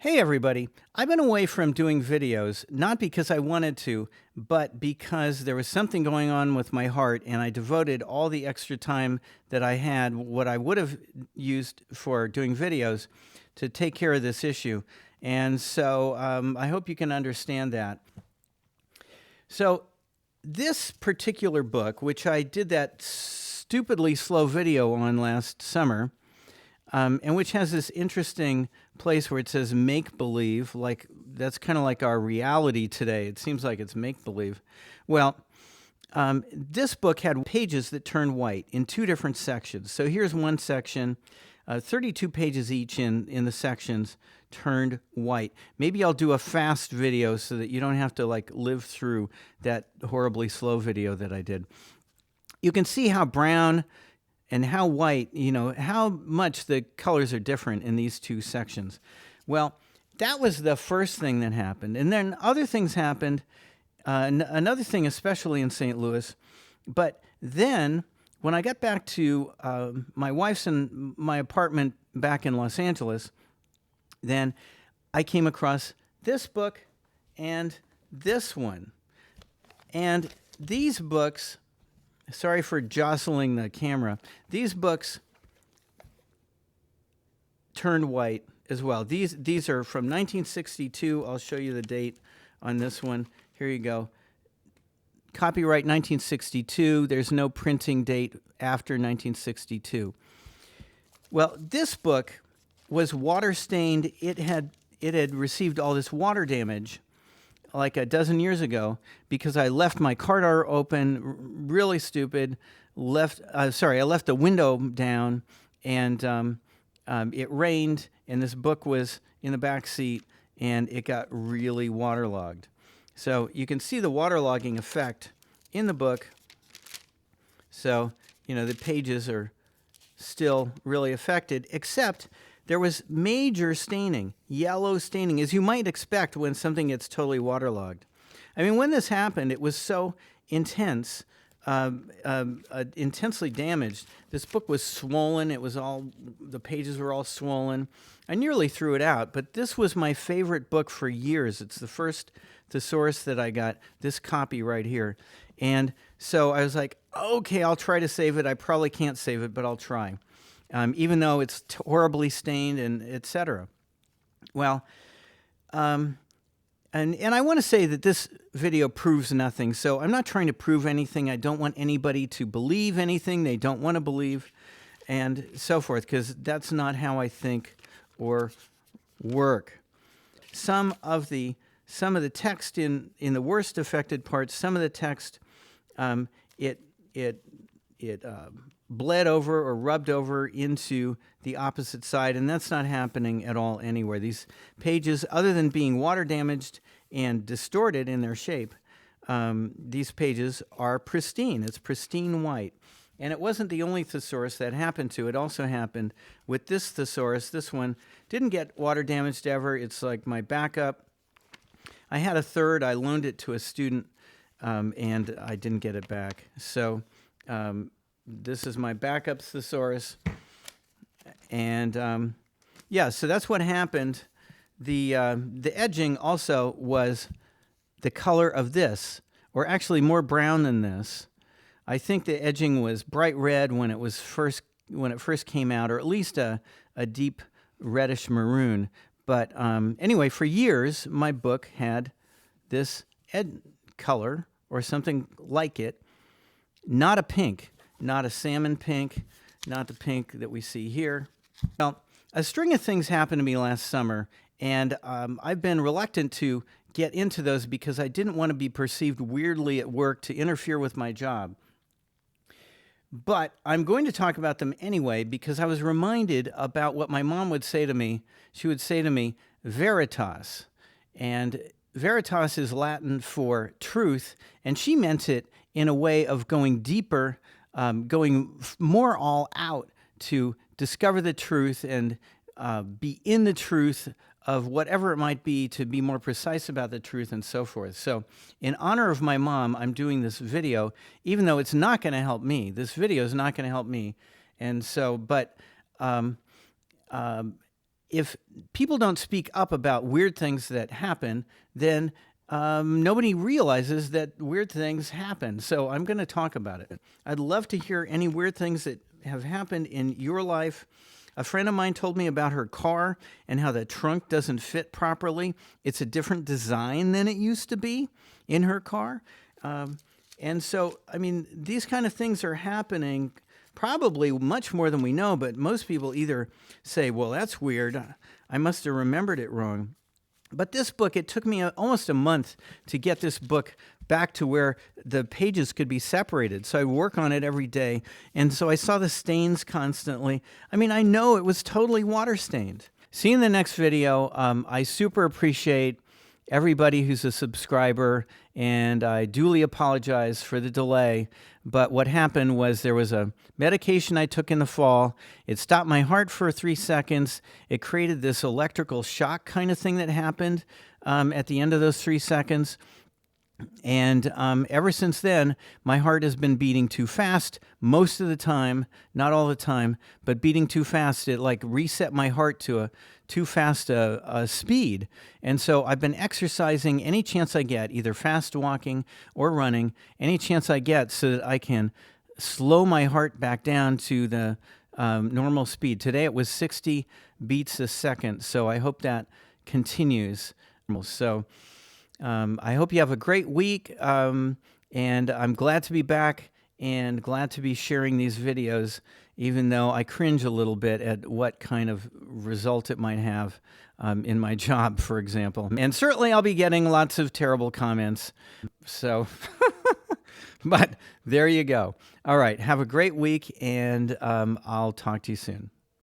Hey everybody, I've been away from doing videos, not because I wanted to, but because there was something going on with my heart and I devoted all the extra time that I had, what I would have used for doing videos, to take care of this issue. And so I hope you can understand that. So this particular book, which I did that stupidly slow video on last summer, and which has this interesting place where it says make-believe, like that's kind of like our reality today. It seems like it's make-believe. Well, this book had pages that turned white in two different sections. So here's one section, 32 pages each in the sections turned white. Maybe I'll do a fast video so that you don't have to like live through that horribly slow video that I did. You can see how brown and how white, how much the colors are different in these two sections. Well, that was the first thing that happened. And then other things happened, another thing especially in St. Louis. But then when I got back to my wife's and my apartment back in Los Angeles, then I came across this book and this one. And these books, sorry for jostling the camera. These books turned white as well. These are from 1962. I'll show you the date on this one. Here you go. Copyright 1962. There's no printing date after 1962. Well, this book was water stained. It had received all this water damage like a dozen years ago because I left my car door open, really stupid. I left the window down, and it rained, and this book was in the back seat, and it got really waterlogged. So you can see the waterlogging effect in the book. So, the pages are still really affected, except there was major staining, yellow staining, as you might expect when something gets totally waterlogged. I mean, when this happened, it was so intense, intensely damaged. This book was swollen. The pages were all swollen. I nearly threw it out, but this was my favorite book for years. It's the first Thesaurus that I got, this copy right here. And so I was like, okay, I'll try to save it. I probably can't save it, but I'll try. Even though it's horribly stained and etc. Well, and I want to say that this video proves nothing. So I'm not trying to prove anything. I don't want anybody to believe anything they don't want to believe and so forth, because that's not how I think or work. Some of the text in the worst affected parts, some of the text, it bled over or rubbed over into the opposite side, and that's not happening at all anywhere. These pages, other than being water damaged and distorted in their shape, these pages are pristine. It's pristine white. And it wasn't the only thesaurus that happened to. It also happened with this thesaurus. This one didn't get water damaged ever. It's like my backup. I had a third. I loaned it to a student, and I didn't get it back. So this is my backup thesaurus. And yeah, so that's what happened. The edging also was the color of this, or actually more brown than this. I think the edging was bright red when it first came out, or at least a deep reddish maroon. But anyway, for years, my book had this color or something like it, not a pink, not a salmon pink, not the pink that we see here. Well, a string of things happened to me last summer, and I've been reluctant to get into those because I didn't want to be perceived weirdly at work to interfere with my job. But I'm going to talk about them anyway because I was reminded about what my mom would say to me. She would say to me, veritas. And veritas is Latin for truth, and she meant it in a way of going deeper, going more all out to discover the truth and be in the truth of whatever it might be, to be more precise about the truth and so forth. So in honor of my mom, I'm doing this video, even though it's not going to help me. This video is not going to help me. And so, but if people don't speak up about weird things that happen, then nobody realizes that weird things happen. So I'm going to talk about it. I'd love to hear any weird things that have happened in your life. A friend of mine told me about her car and how the trunk doesn't fit properly. It's a different design than it used to be in her car. And so, I mean, these kind of things are happening probably much more than we know, but most people either say, well, that's weird, I must have remembered it wrong. But this book, it took me almost a month to get this book back to where the pages could be separated. So I work on it every day. And so I saw the stains constantly. I mean, I know it was totally water stained. See you in the next video. I super appreciate everybody who's a subscriber, and I duly apologize for the delay. But what happened was there was a medication I took in the fall. It stopped my heart for 3 seconds. It created this electrical shock kind of thing that happened at the end of those 3 seconds. And ever since then, my heart has been beating too fast most of the time, not all the time, but beating too fast. It like reset my heart to a too fast a speed. And so I've been exercising any chance I get, either fast walking or running, any chance I get so that I can slow my heart back down to the normal speed. Today it was 60 beats a second, so I hope that continues. So I hope you have a great week, and I'm glad to be back and glad to be sharing these videos, even though I cringe a little bit at what kind of result it might have in my job, for example. And certainly I'll be getting lots of terrible comments. So, but there you go. All right, have a great week, and I'll talk to you soon.